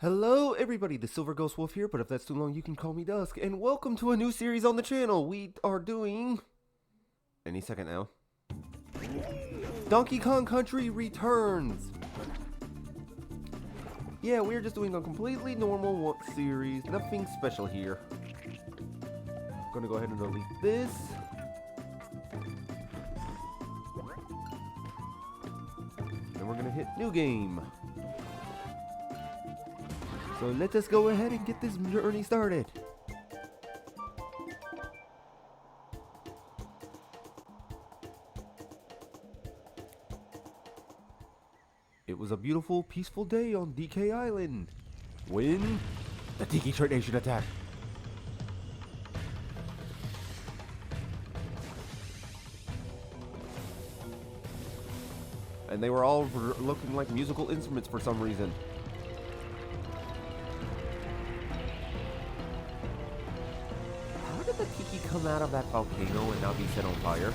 Hello everybody, the Silver Ghost Wolf here, but if that's too long you can call me Dusk, and welcome to a new series on the channel. We are doing... any second now. Donkey Kong Country Returns! Yeah, we're just doing a completely normal series, nothing special here. Gonna go ahead and delete this. And we're gonna hit new game. So let us go ahead and get this journey started. It was a beautiful, peaceful day on DK Island when the Tiki Trade Nation attacked. And they were all looking like musical instruments for some reason. How did the Tiki come out of that volcano and not be set on fire?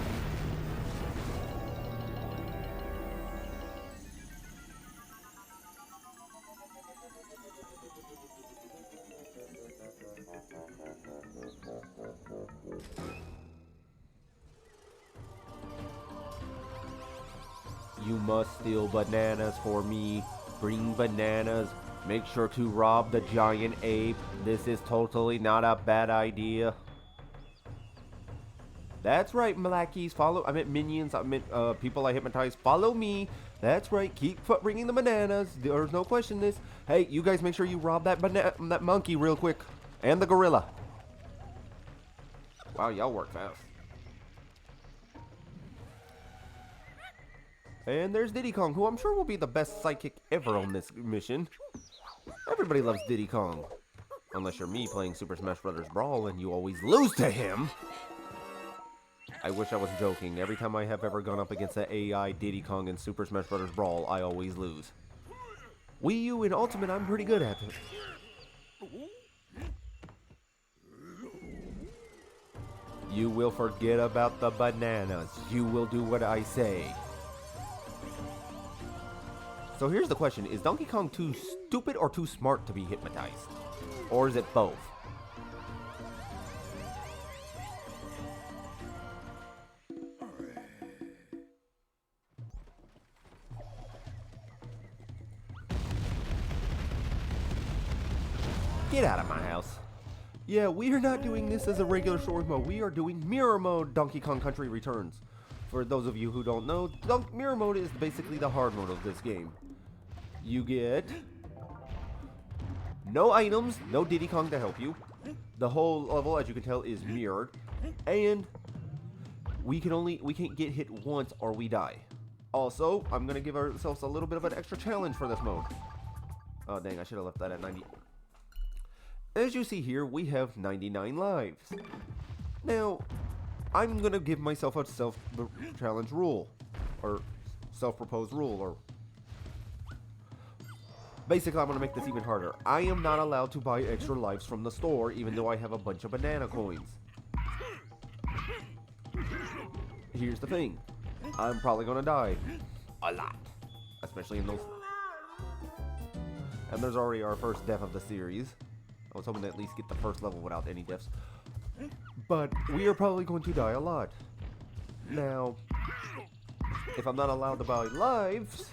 You must steal bananas for me. Bring bananas. Make sure to rob the giant ape. This is totally not a bad idea. That's right, Malakis. I meant minions. I meant people I hypnotized. Follow me. That's right. Keep bringing the bananas. There's no question this. Hey, you guys make sure you rob that monkey real quick. And the gorilla. Wow, y'all work fast. And there's Diddy Kong, who I'm sure will be the best sidekick ever on this mission. Everybody loves Diddy Kong. Unless you're me playing Super Smash Bros. Brawl and you always lose to him. I wish I was joking. Every time I have ever gone up against the AI Diddy Kong in Super Smash Bros. Brawl, I always lose. Wii U and Ultimate, I'm pretty good at it. You will forget about the bananas. You will do what I say. So here's the question, is Donkey Kong too stupid or too smart to be hypnotized? Or is it both? Get out of my house. Yeah, we are not doing this as a regular story mode. We are doing Mirror Mode Donkey Kong Country Returns. For those of you who don't know, Mirror Mode is basically the hard mode of this game. You get no items, no Diddy Kong to help you. The whole level, as you can tell, is mirrored. And we can't get hit once or we die. Also, I'm gonna give ourselves a little bit of an extra challenge for this mode. Oh dang, I should have left that at 90. As you see here, we have 99 lives. Now, I'm gonna give myself a self-challenge rule, or self-proposed rule, or basically I'm gonna make this even harder. I am not allowed to buy extra lives from the store, even though I have a bunch of banana coins. Here's the thing, I'm probably gonna die a lot, especially in those. And there's already our first death of the series. I was hoping to at least get the first level without any deaths. But we are probably going to die a lot. Now, if I'm not allowed to buy lives,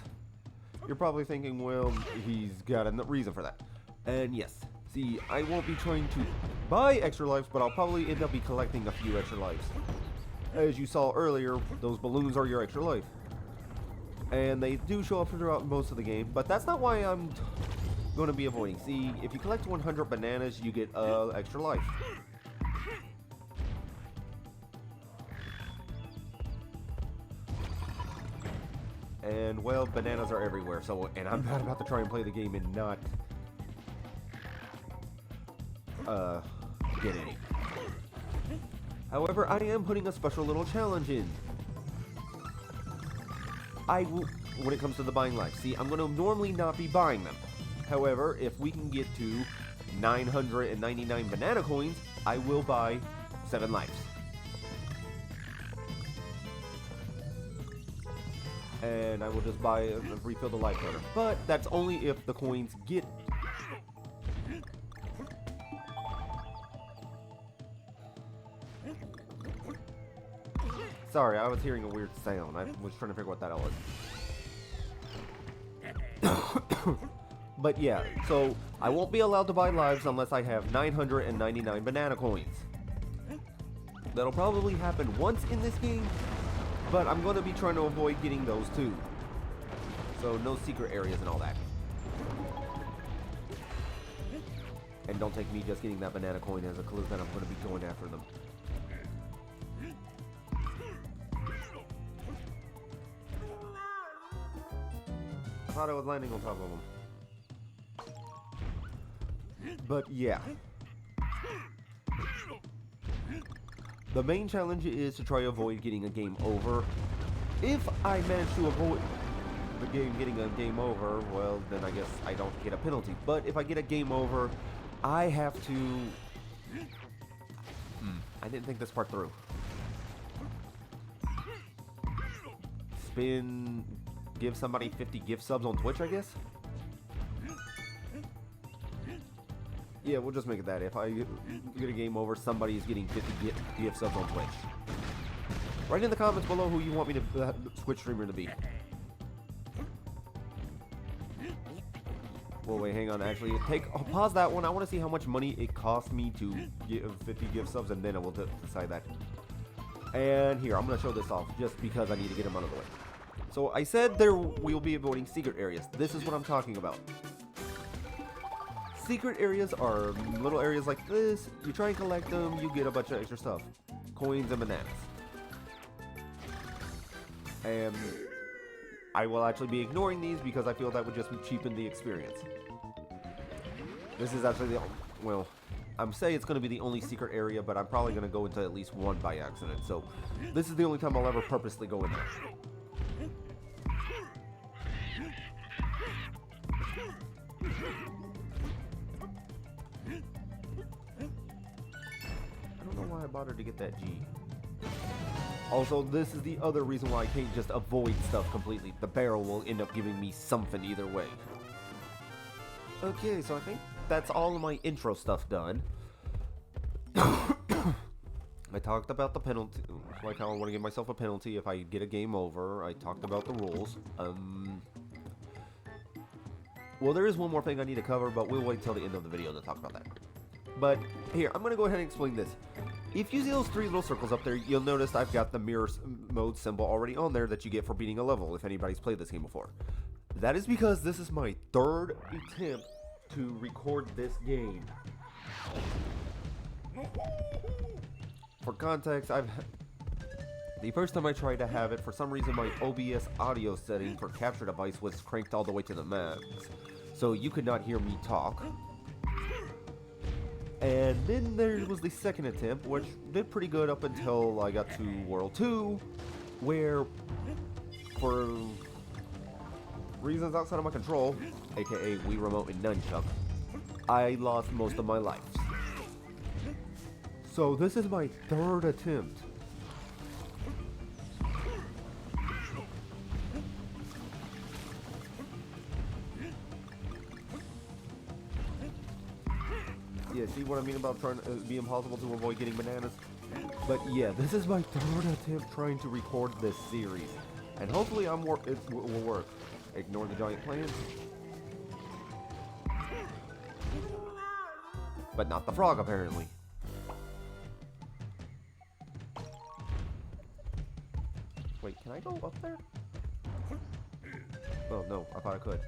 you're probably thinking, well, he's got a reason for that. And yes, see, I won't be trying to buy extra lives, but I'll probably end up collecting a few extra lives. As you saw earlier, those balloons are your extra life. And they do show up throughout most of the game, but that's not why I'm going to be avoiding. See, if you collect 100 bananas, you get extra life. And well, bananas are everywhere, so, and I'm not about to try and play the game and not get any. However, I am putting a special little challenge in. I will, when it comes to the buying lives. See, I'm going to normally not be buying them. However, if we can get to 999 banana coins, I will buy 7 lives. And I will just buy refill the life counter. But that's only if the coins get Sorry, I was hearing a weird sound. I was trying to figure what that was. But yeah, so I won't be allowed to buy lives unless I have 999 banana coins. That'll probably happen once in this game, but I'm going to be trying to avoid getting those too. So no secret areas and all that. And don't take me just getting that banana coin as a clue that I'm going to be going after them. I thought I was landing on top of them. But yeah. The main challenge is to try to avoid getting a game over. If I manage to avoid the game getting a game over, well, then I guess I don't get a penalty. But if I get a game over, I have to... I didn't think this part through. Spin... Give somebody 50 gift subs on Twitch, I guess? Yeah, we'll just make it that. If I get a game over, somebody is getting 50 gift subs on Twitch. Write in the comments below who you want me to Twitch streamer to be. Well, wait, hang on. Actually, pause that one. I want to see how much money it cost me to give 50 gift subs, and then I will decide that. And here, I'm going to show this off just because I need to get them out of the way. So I said we'll be avoiding secret areas. This is what I'm talking about. Secret areas are little areas like this. You try and collect them, you get a bunch of extra stuff. Coins and bananas. And I will actually be ignoring these because I feel that would just cheapen the experience. This is actually the... Well, I'm saying it's going to be the only secret area, but I'm probably going to go into at least one by accident. So this is the only time I'll ever purposely go in there. I bothered to get that G. Also, this is the other reason why I can't just avoid stuff completely. The barrel will end up giving me something either way. Okay, so I think that's all of my intro stuff done. I talked about the penalty, like how I want to give myself a penalty if I get a game over. I talked about the rules. Well, there is one more thing I need to cover, but we'll wait till the end of the video to talk about that. But here, I'm going to go ahead and explain this. If you see those three little circles up there, you'll notice I've got the mirror mode symbol already on there that you get for beating a level if anybody's played this game before. That is because this is my third attempt to record this game. For context, the first time I tried to have it, for some reason my OBS audio setting for capture device was cranked all the way to the max. So you could not hear me talk. And then there was the second attempt, which did pretty good up until I got to World 2, where, for reasons outside of my control, aka Wii Remote and Nunchuck, I lost most of my lives. So this is my third attempt. Yeah, see what I mean about trying to be impossible to avoid getting bananas? But yeah, this is my third attempt trying to record this series. And hopefully it will work. Ignore the giant plants. But not the frog, apparently. Wait, can I go up there? Oh, no, I thought I could.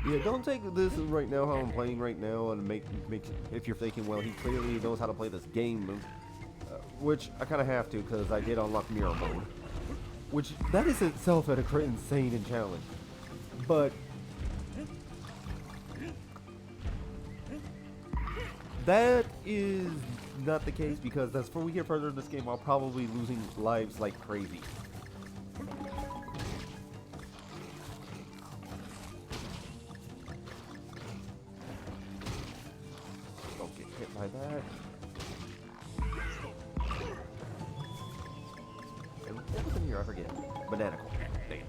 Yeah, don't take this right now, how I'm playing right now, and make if you're thinking, well, he clearly knows how to play this game, which I kind of have to, because I did unlock mirror mode, which that is itself an insane and challenge, but that is not the case, because as we get further in this game, I'll probably be losing lives like crazy. By that. And what was in here? I forget. Banana coin. Damn.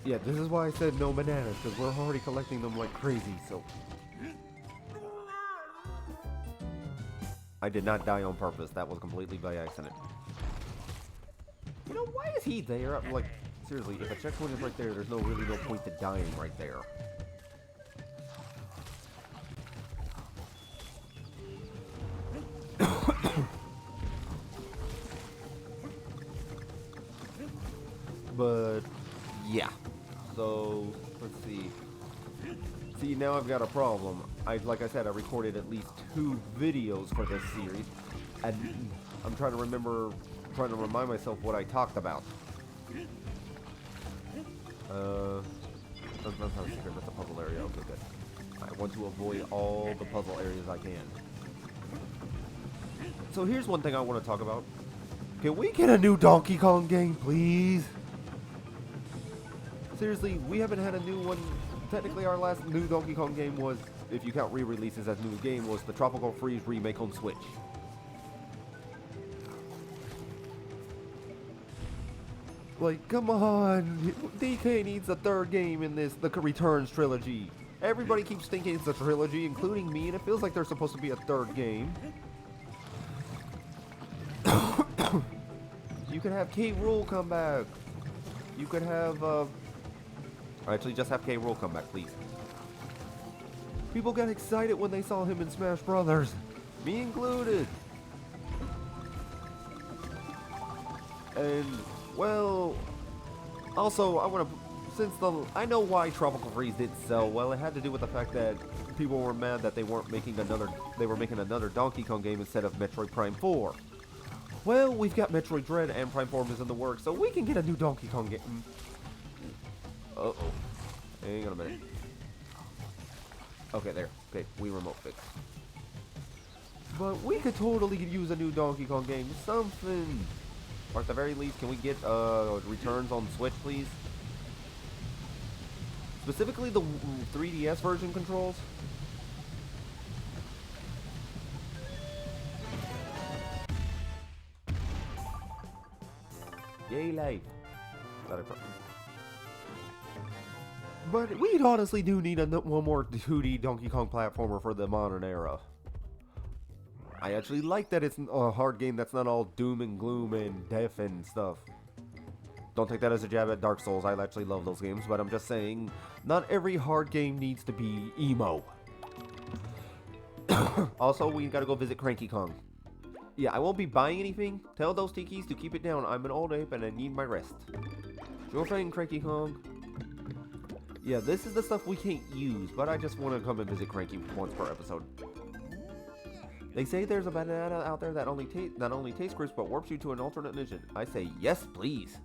Yeah, this is why I said no bananas, because we're already collecting them like crazy, so... I did not die on purpose. That was completely by accident. You know, why is he there? I'm like, seriously, if a checkpoint is right there, there's really no point to dying right there. But, yeah. So, let's see. See, now I've got a problem. Like I said, I recorded at least 2 videos for this series, and I'm trying to remind myself what I talked about. That's not a secret, that's a puzzle area. Okay, good. I want to avoid all the puzzle areas I can. So here's one thing I want to talk about. Can we get a new Donkey Kong game, please? Seriously, we haven't had a new one. Technically, our last new Donkey Kong game was, if you count re-releases as new game, was the Tropical Freeze remake on Switch. Like, come on, DK needs a 3rd game in this, the Returns trilogy. Everybody keeps thinking it's a trilogy, including me, and it feels like there's supposed to be a 3rd game. You could have K. Rool come back. You could have, actually, just have K. Rool come back, please. People got excited when they saw him in Smash Brothers, me included. And, well, also, I know why Tropical Freeze didn't sell well. It had to do with the fact that people were mad that they were making another Donkey Kong game instead of Metroid Prime 4. Well, we've got Metroid Dread and Prime 4 is in the works, so we can get a new Donkey Kong game. Uh-oh. Hang on a minute. Okay, there. Okay, we remote fix. But we could totally use a new Donkey Kong game. Something. Or at the very least, can we get Returns on Switch, please? Specifically the 3DS version controls. Yay, life. But we honestly do need one more 2D Donkey Kong platformer for the modern era. I actually like that it's a hard game that's not all doom and gloom and death and stuff. Don't take that as a jab at Dark Souls. I actually love those games, but I'm just saying, not every hard game needs to be emo. Also, we gotta go visit Cranky Kong. Yeah, I won't be buying anything. Tell those tikis to keep it down. I'm an old ape and I need my rest. Sure thing, Cranky Kong. Yeah, this is the stuff we can't use, but I just want to come and visit Cranky once per episode. They say there's a banana out there that not only tastes crisp, but warps you to an alternate dimension. I say, yes, please.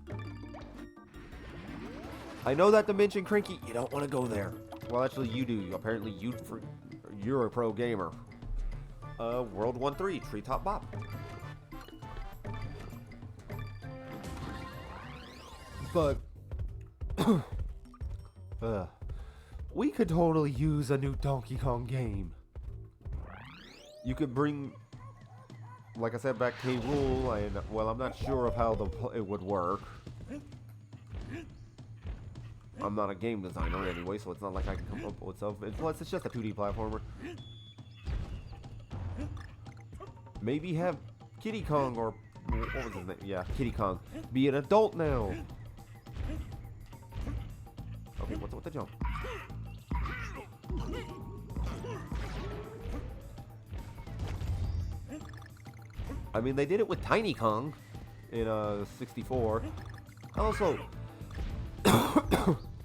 I know that dimension, Cranky. You don't want to go there. Well, actually, you do. Apparently, you're a pro gamer. World 1-3, Treetop Bop. But, we could totally use a new Donkey Kong game. You could bring, like I said, back K. Rool, and, well, I'm not sure of how it would work. I'm not a game designer anyway, so it's not like I can come up with something. Plus, it's just a 2D platformer. Maybe have Kiddy Kong, or what was his name? Yeah, Kiddy Kong, be an adult now. Okay, what's with the jump? I mean, they did it with Tiny Kong in 64. Also,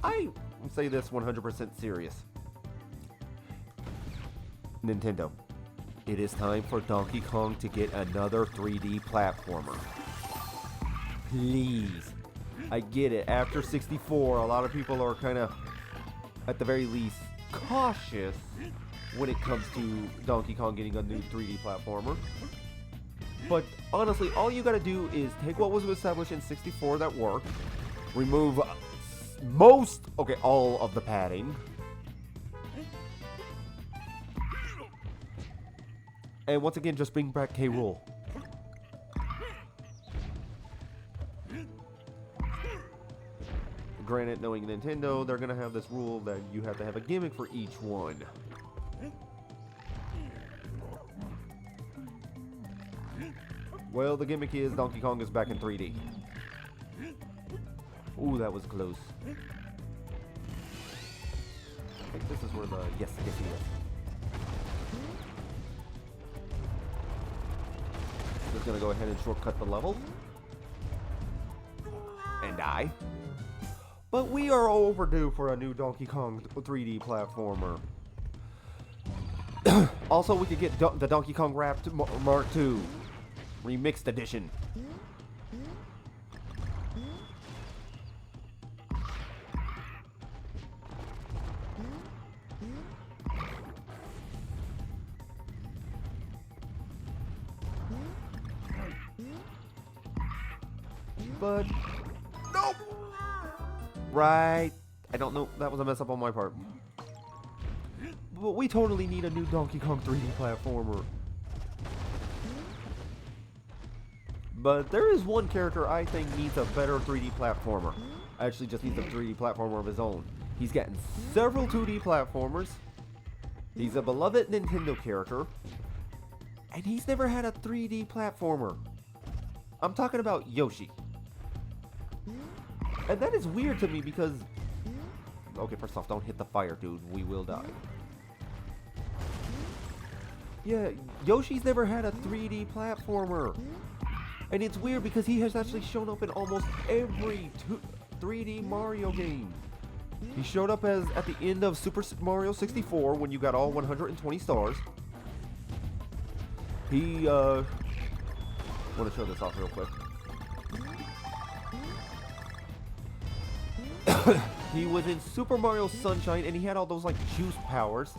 I say this 100% serious. Nintendo, it is time for Donkey Kong to get another 3D platformer. Please. I get it. After 64, a lot of people are kind of, at the very least, cautious when it comes to Donkey Kong getting a new 3D platformer. But honestly, all you gotta do is take what was established in 64 that worked, remove all of the padding, and once again, just bring back K. Rool. Granted, knowing Nintendo, they're gonna have this rule that you have to have a gimmick for each one. Well, the gimmick is Donkey Kong is back in 3D. Ooh, that was close. I think this is where the... Yes. Just gonna go ahead and shortcut the level. And die. But we are overdue for a new Donkey Kong 3D platformer. Also, we could get the Donkey Kong Rap Mark II Remixed Edition. But nope. Right. I don't know. That was a mess up on my part. But we totally need a new Donkey Kong 3D platformer. But there is one character I think needs a better 3D platformer. Actually just needs a 3D platformer of his own. He's gotten several 2D platformers. He's a beloved Nintendo character. And he's never had a 3D platformer. I'm talking about Yoshi. And that is weird to me because... Okay, first off, don't hit the fire, dude. We will die. Yeah, Yoshi's never had a 3D platformer. And it's weird because he has actually shown up in almost every 3D Mario game. He showed up as at the end of Super Mario 64 when you got all 120 stars. He, want to show this off real quick. He was in Super Mario Sunshine and he had all those like juice powers.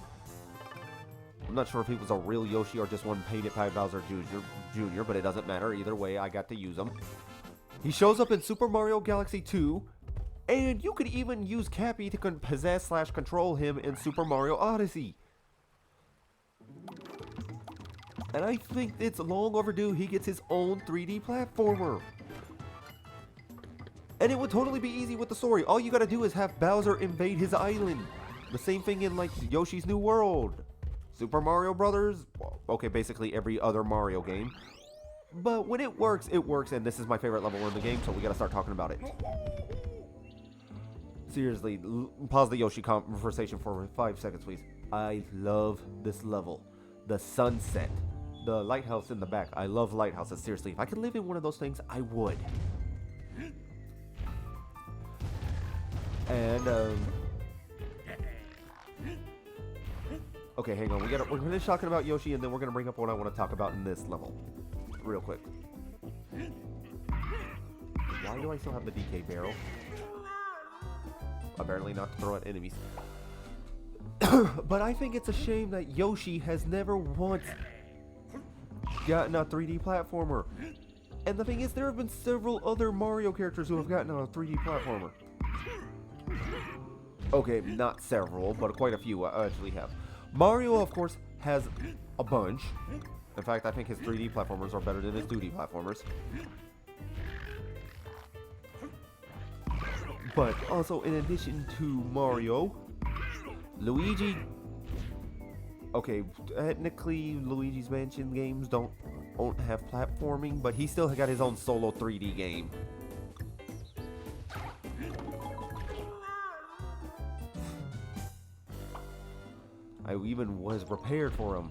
I'm not sure if he was a real Yoshi or just one painted by Bowser Jr., but it doesn't matter. Either way, I got to use him. He shows up in Super Mario Galaxy 2, and you could even use Cappy to possess/control him in Super Mario Odyssey. And I think it's long overdue he gets his own 3D platformer. And it would totally be easy with the story. All you gotta do is have Bowser invade his island. The same thing in like Yoshi's New World. Super Mario Brothers, okay, basically every other Mario game. But when it works, and this is my favorite level in the game, so we gotta start talking about it. Seriously, pause the Yoshi conversation for 5 seconds, please. I love this level. The sunset, the lighthouse in the back. I love lighthouses, seriously. If I could live in one of those things, I would. And, okay, hang on. We're finished talking about Yoshi, and then we're gonna bring up what I want to talk about in this level, real quick. Why do I still have the DK barrel? Apparently not to throw at enemies. But I think it's a shame that Yoshi has never once gotten a 3D platformer. And the thing is, there have been several other Mario characters who have gotten a 3D platformer. Okay, not several, but quite a few actually have. Mario, of course, has a bunch. In fact, I think his 3D platformers are better than his 2D platformers. But also, in addition to Mario, Luigi... Okay, technically, Luigi's Mansion games don't have platforming, but he still got his own solo 3D game. I even was prepared for him.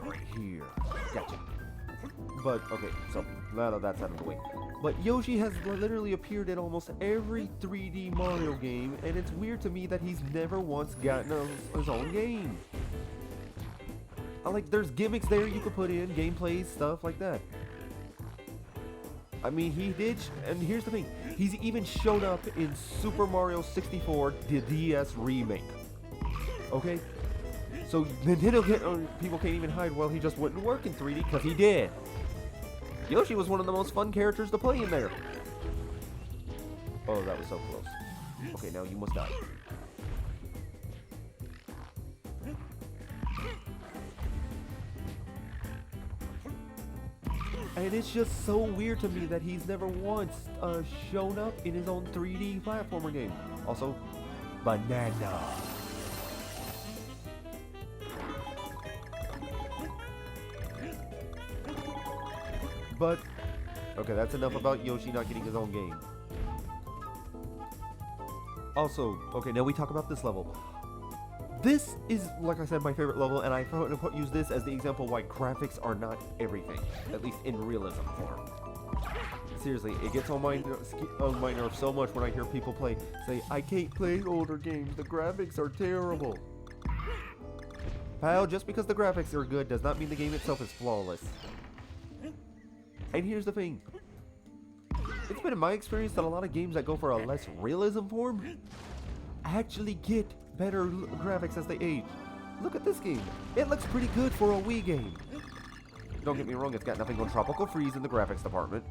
Right here. Gotcha. But, okay, so, now that that's out of the way. But Yoshi has literally appeared in almost every 3D Mario game, and it's weird to me that he's never once gotten his own game. Like, there's gimmicks there you could put in, gameplays, stuff like that. I mean, he did, and here's the thing, he's even showed up in Super Mario 64, the DS remake. Okay? So Nintendo people can't even hide, well, he just wouldn't work in 3D, because he did. Yoshi was one of the most fun characters to play in there. Oh, that was so close. Okay, now you must die. And it's just so weird to me that he's never once shown up in his own 3D platformer game. Also, banana. But, okay, that's enough about Yoshi not getting his own game. Also, okay, now we talk about this level. This is, like I said, my favorite level, and I use this as the example why graphics are not everything, at least in realism form. Seriously, it gets on my nerves so much when I hear people say, I can't play older games, the graphics are terrible. Pal, just because the graphics are good does not mean the game itself is flawless. And here's the thing. It's been in my experience that a lot of games that go for a less realism form actually get better graphics as they age. Look at this game. It looks pretty good for a Wii game. Don't get me wrong, it's got nothing on Tropical Freeze in the graphics department.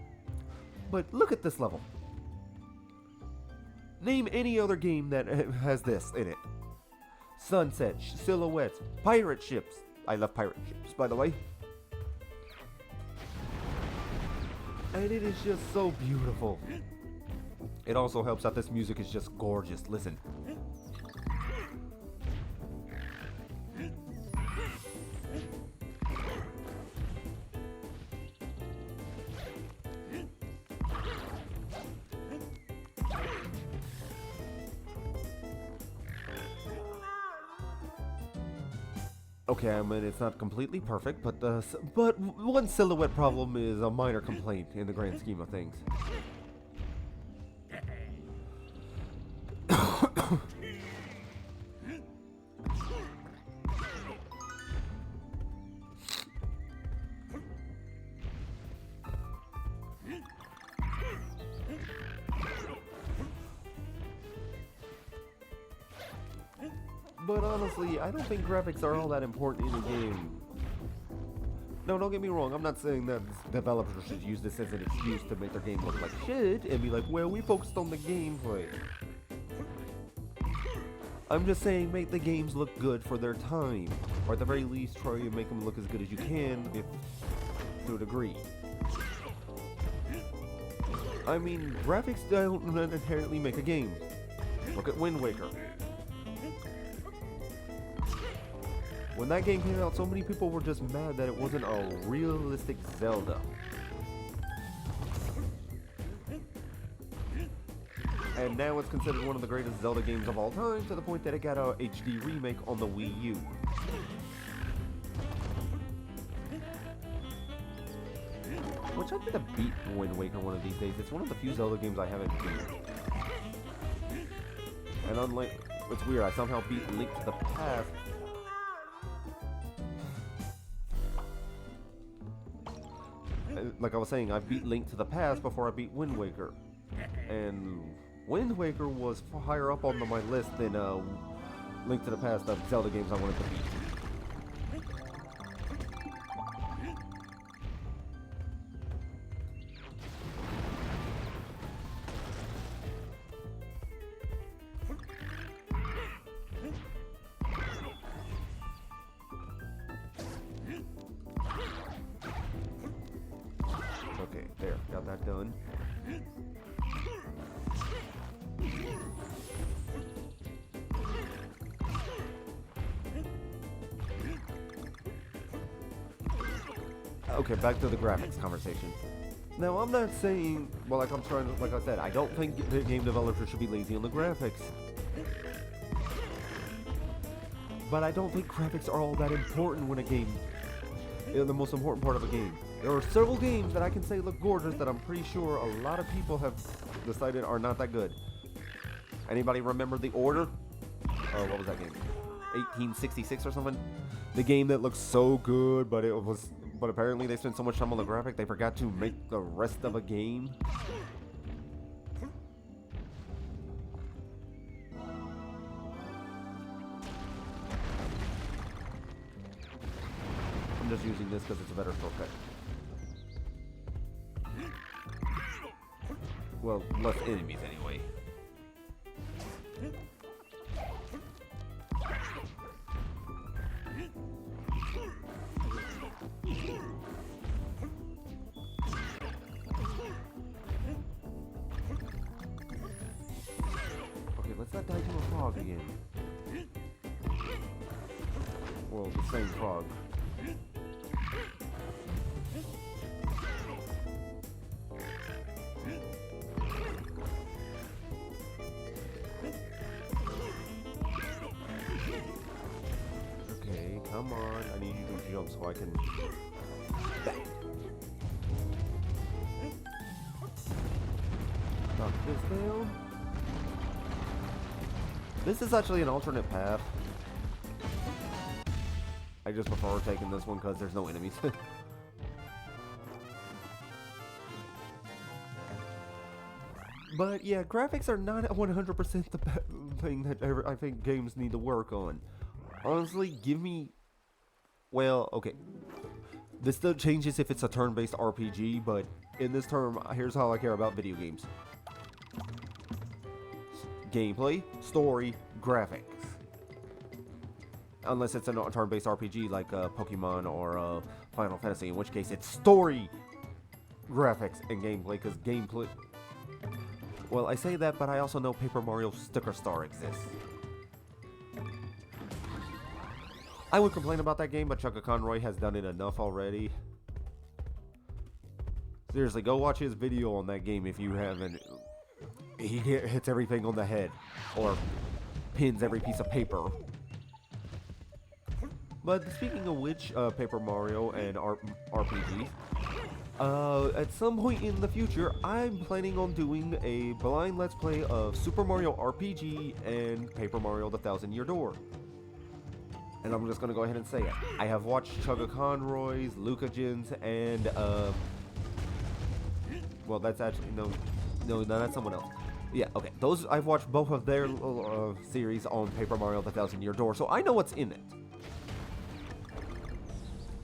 But look at this level. Name any other game that has this in it. Sunset, silhouettes, pirate ships. I love pirate ships, by the way. And it is just so beautiful. It also helps that this music is just gorgeous. Listen. Okay, I mean, it's not completely perfect, but one silhouette problem is a minor complaint in the grand scheme of things. But honestly, I don't think graphics are all that important in a game. No, don't get me wrong, I'm not saying that developers should use this as an excuse to make their game look like shit and be like, well, we focused on the gameplay. I'm just saying make the games look good for their time, or at the very least try to make them look as good as you can, if to a degree. I mean, graphics don't inherently make a game. Look at Wind Waker. When that game came out, so many people were just mad that it wasn't a realistic Zelda. And now it's considered one of the greatest Zelda games of all time, to the point that it got a HD remake on the Wii U. Which I need to beat Wind Waker one of these days. It's one of the few Zelda games I haven't beat. And unlike, it's weird, I somehow beat Link to the Past. Like I was saying, I beat Link to the Past before I beat Wind Waker. And Wind Waker was higher up on my list than Link to the Past of Zelda games I wanted to beat. Okay, there, got that done. Okay, back to the graphics conversation. Now, I'm not saying, well, like I said, I don't think the game developers should be lazy on the graphics. But I don't think graphics are all that important when a game, the most important part of a game. There are several games that I can say look gorgeous that I'm pretty sure a lot of people have decided are not that good. Anybody remember The Order? Oh, what was that game? 1866 or something? The game that looks so good, but apparently they spent so much time on the graphic they forgot to make the rest of a game. just using this because it's a better shortcut. Well, less enemies anyway. Okay, let's not die to a frog again. Well, the same frog. Okay, come on. I need you to jump so I can... Knock this down. This is actually an alternate path. I just prefer taking this one because there's no enemies. But yeah, graphics are not 100% the thing that I think games need to work on. Honestly, give me... Well, okay. This still changes if it's a turn-based RPG, but in this term, here's how I care about video games. Gameplay, story, graphics. Unless it's a turn-based RPG like Pokemon or Final Fantasy, in which case it's story, graphics, and gameplay, because gameplay... Well, I say that, but I also know Paper Mario Sticker Star exists. I would complain about that game, but Chugga Conroy has done it enough already. Seriously, go watch his video on that game if you haven't. He hits everything on the head, or pins every piece of paper. But speaking of which, Paper Mario and RPGs, at some point in the future, I'm planning on doing a blind Let's Play of Super Mario RPG and Paper Mario: The Thousand Year Door. And I'm just gonna go ahead and say it. I have watched Chugga Conroy's, Lucagen's, and well, that's actually no, that's someone else. Yeah, okay. Those I've watched both of their series on Paper Mario: The Thousand Year Door, so I know what's in it.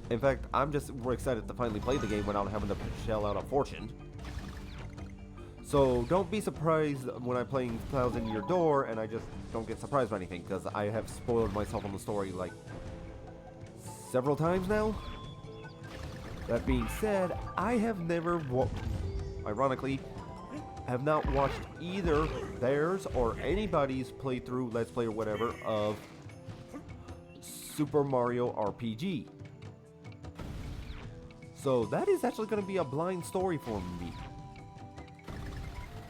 In fact, I'm just excited to finally play the game without having to shell out a fortune. So don't be surprised when I'm playing Thousand Year Door and I just don't get surprised by anything, because I have spoiled myself on the story like several times now. That being said, I have never, ironically, have not watched either theirs or anybody's playthrough, Let's Play or whatever, of Super Mario RPG. So that is actually going to be a blind story for me.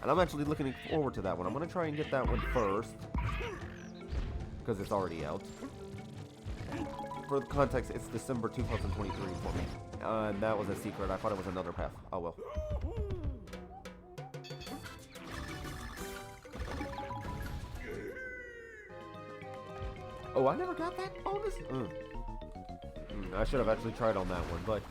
And I'm actually looking forward to that one. I'm going to try and get that one first, because it's already out. For the context, it's December 2023 for me. And that was a secret. I thought it was another path. Oh well. Oh, I never got that bonus? I should have actually tried on that one, but...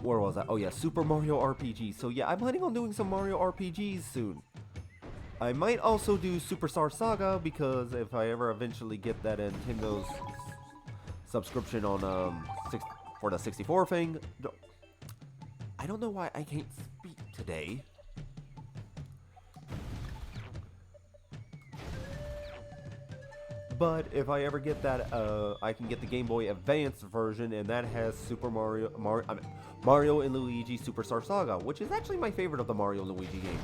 Where was that? Oh yeah, Super Mario RPG. So yeah, I'm planning on doing some Mario RPGs soon. I might also do Superstar Saga, because if I ever eventually get that Nintendo's subscription on for the 64 thing, I don't know why I can't speak today. But if I ever get that, I can get the Game Boy Advance version, and that has Mario and Luigi Superstar Saga, which is actually my favorite of the Mario and Luigi games.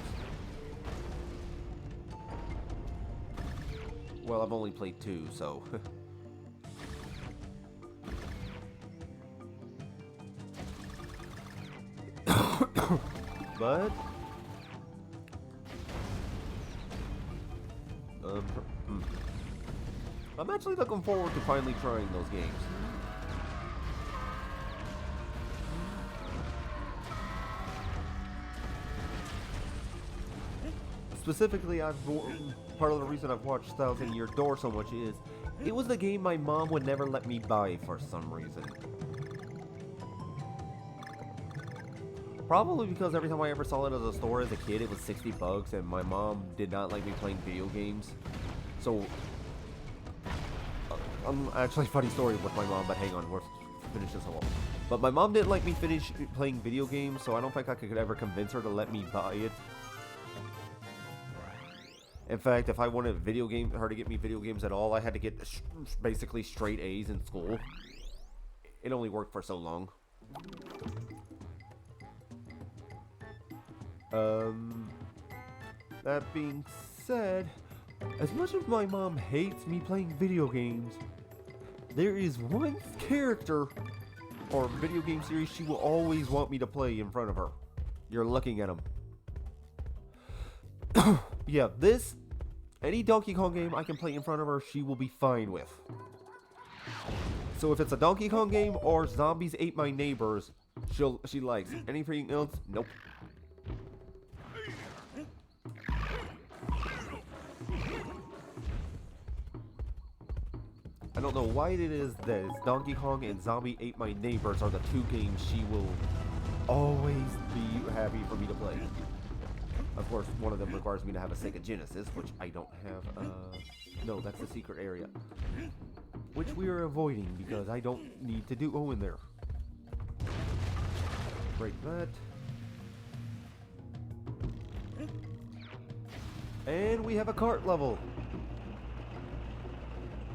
Well, I've only played 2, so... But... I'm actually looking forward to finally trying those games. Specifically, part of the reason I've watched Thousand Year Door so much is it was the game my mom would never let me buy for some reason. Probably because every time I ever saw it at the store as a kid, it was 60 bucks, and my mom did not like me playing video games. So, actually, funny story with my mom, but hang on, we'll finish this all. But my mom didn't like me finish playing video games, so I don't think I could ever convince her to let me buy it. In fact, if I wanted her to get me video games at all, I had to get basically straight A's in school. It only worked for so long. That being said, as much as my mom hates me playing video games, there is one character or video game series she will always want me to play in front of her. You're looking at him. Yeah, any Donkey Kong game I can play in front of her, she will be fine with. So if it's a Donkey Kong game or Zombies Ate My Neighbors, she likes. Anything else? Nope. I don't know why it is that Donkey Kong and Zombie Ate My Neighbors are the two games she will always be happy for me to play. Of course, one of them requires me to have a Sega Genesis, which I don't have. No, that's a secret area, which we are avoiding because I don't need to go in there. Break that. And we have a cart level.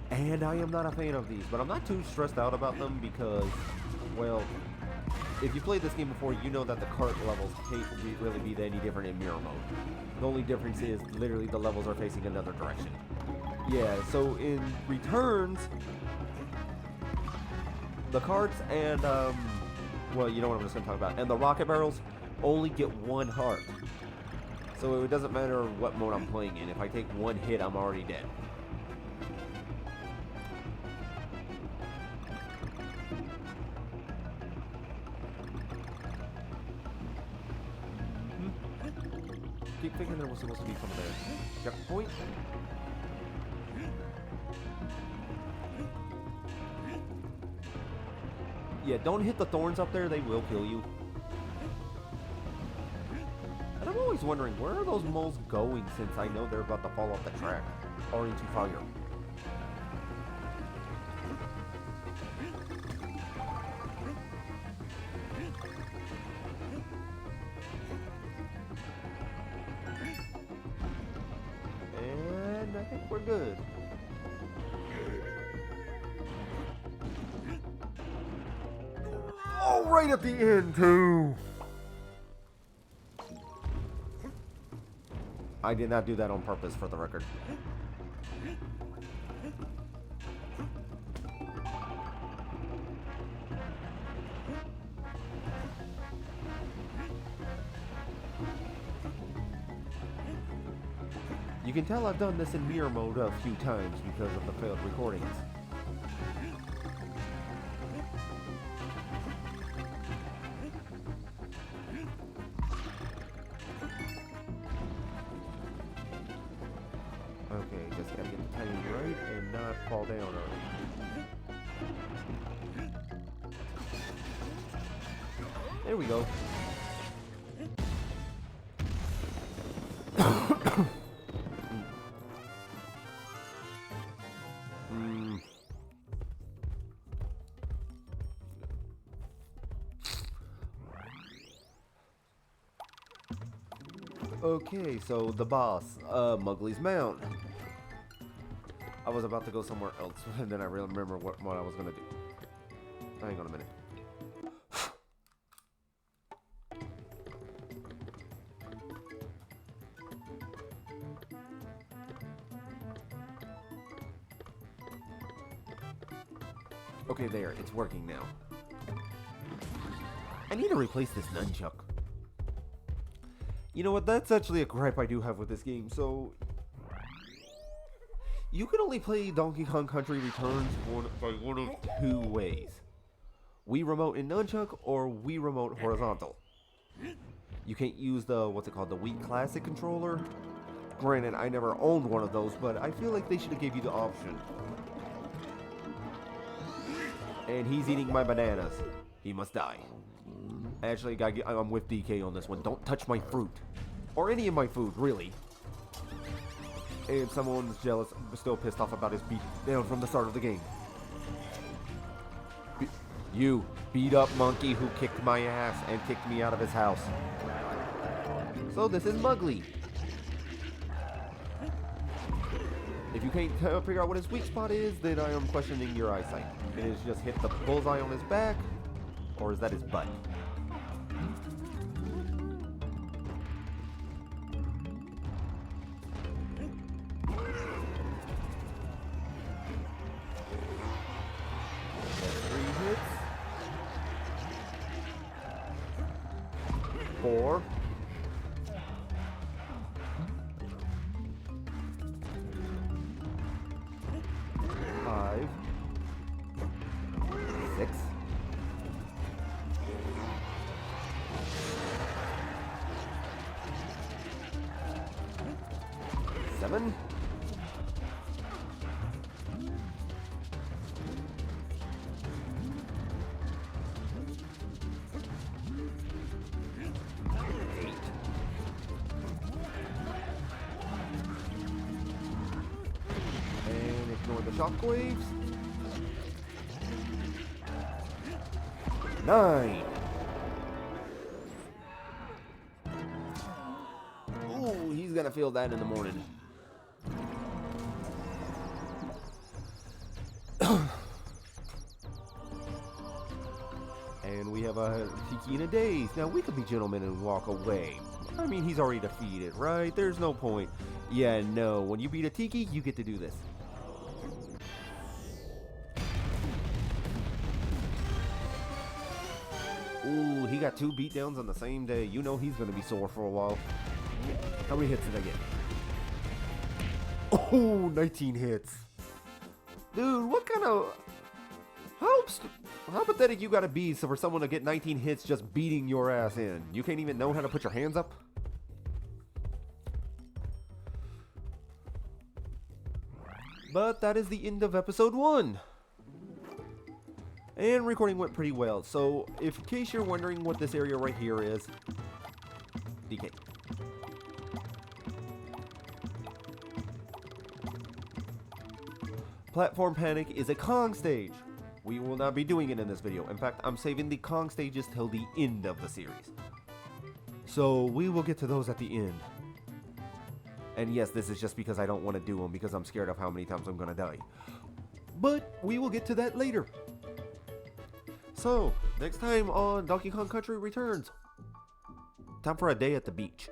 And I am not a fan of these, but I'm not too stressed out about them because, well, if you played this game before, you know that the cart levels can't really be any different in mirror mode. The only difference is literally the levels are facing another direction. Yeah, so in Returns, the carts and, well, you know what I'm just going to talk about, and the rocket barrels only get one heart. So it doesn't matter what mode I'm playing in. If I take one hit, I'm already dead. Keep thinking there was supposed to be something there. Checkpoint. Yeah, don't hit the thorns up there, they will kill you. And I'm always wondering, where are those moles going since I know they're about to fall off the track or into fire? I think we're good. Oh, right at the end, too. I did not do that on purpose, for the record. You can tell I've done this in mirror mode a few times because of the failed recordings. Okay, just gotta get the timing right and not fall down early. There we go. Okay, so the boss, Mowgli's Mound. I was about to go somewhere else, and then I really remember what I was gonna do. Hang on a minute. Okay, there, it's working now. I need to replace this nunchuck. You know what, that's actually a gripe I do have with this game, so... You can only play Donkey Kong Country Returns by one of two ways. Wii Remote in Nunchuck, or Wii Remote Horizontal. You can't use the, what's it called, the Wii Classic controller. Granted, I never owned one of those, but I feel like they should have gave you the option. And he's eating my bananas. He must die. Actually, I'm with DK on this one. Don't touch my fruit. Or any of my food, really. And someone's jealous, still pissed off about his beat down from the start of the game. You beat up monkey who kicked my ass and kicked me out of his house. So this is Mugly. If you can't figure out what his weak spot is, then I am questioning your eyesight. It is just hit the bullseye on his back, or is that his butt? Four. Five. Six. Seven. 8. And ignore the shockwaves. 9. Ooh, he's gonna feel that in the morning. And we have a Tiki in a daze. Now we could be gentlemen and walk away. I mean, he's already defeated, right? There's no point. Yeah, no. When you beat a Tiki, you get to do this. Ooh, he got 2 beatdowns on the same day. You know he's gonna be sore for a while. How many hits did I get? Oh, 19 hits. Dude, what kind of... How pathetic you gotta be so for someone to get 19 hits just beating your ass in? You can't even know how to put your hands up? But that is the end of episode 1. And recording went pretty well. So, in case you're wondering what this area right here is, DK. Platform Panic is a Kong stage. We will not be doing it in this video. In fact, I'm saving the Kong stages till the end of the series. So we will get to those at the end. And yes, this is just because I don't want to do them because I'm scared of how many times I'm going to die. But we will get to that later. So, next time on Donkey Kong Country Returns, time for a day at the beach.